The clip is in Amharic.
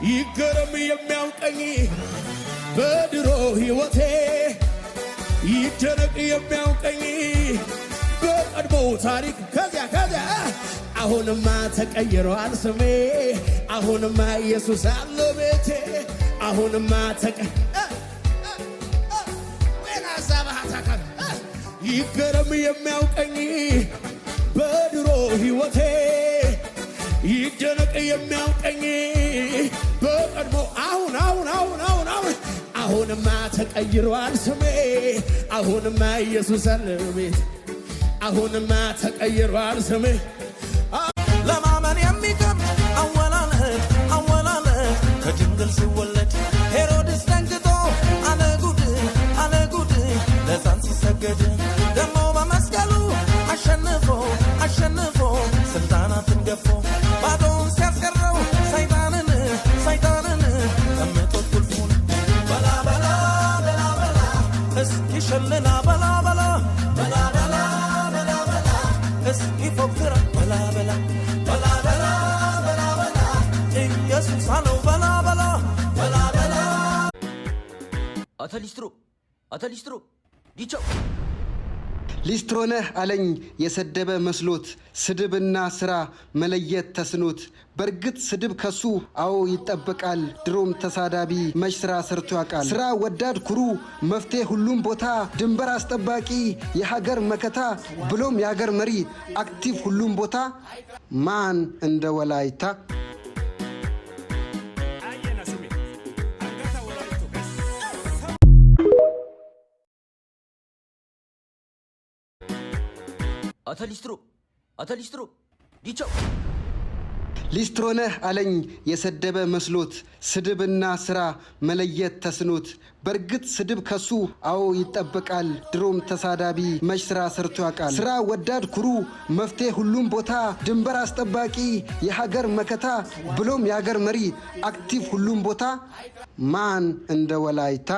ይገረም የሚያውቀኝ በድሮ ሕይወቴ ይደነቅ የሚያውቀኝ በቀድሞ ታሪክ ከዚያ አሁንማ ተቀይሯል ስሜ አሁንማ ኢየሱስ አለ ቤቴ አሁንማ ይገረም የሚያውቀኝ በድሮ ሕይወቴ ይደነቅ የሚያውቀኝ በቀድሞ አሁንማ ተቀይሯል ስሜ አሁንማ ኢየሱስ አለ ቤቴ አሁንማ ተቀይሯል ስሜ ለማመን የሚከብድ አወላለ ከድንግል ሲወለድ ሄሮድስ ደንግጦ አለ ጉድ ለሕፃን ሲሰገድ ደሞ በመስቀሉ አሸንፎ ስልጣናትን ገፎ ባዶውን ሲያስቀረው ሰይጣንን ቀምጦት ቁልፉን በላ እስኪ ሸልላ በላ እስኪ ፎክራ በላ ኢየሱስ አለው በላ አተሊስትሮ ዲቻው ሊስትሮ ነህ አለኝ የሰደበ መስሎት ስድብና ስራ መለየት ተስኖት በርግጥ ስድብ ከሱ አዎ ይጠበቃል ድሮም ተሳዳቢ መች ስራ ሰርቶ ያውቃል ስራ ወዳድ ኩሩ መፍትሄ ሁሉም ቦታ ድንበር አስጠባቂ የሀገር መከታ ብሎም የሀገር መሪ አክቲቭ ሁሉም ቦታ ማን እንደ ወላይታ አተሊስትሮ ዲቻው ሊስትሮ ነህ አለኝ የሰደበ መስሎት ስድብና ስራ መለየት ተስኖት በርግጥ ስድብ ከሱ አዎ ይጠበቃል ድሮም ተሳዳቢ መች ስራ ሰርቶ ያውቃል ስራ ወዳድ ኩሩ መፍትሄ ሁሉም ቦታ ድንበር አስጠባቂ የሀገር መከታ ብሎም የሀገር መሪ አክቲቭ ሁሉም ቦታ ማን እንደ ወላይታ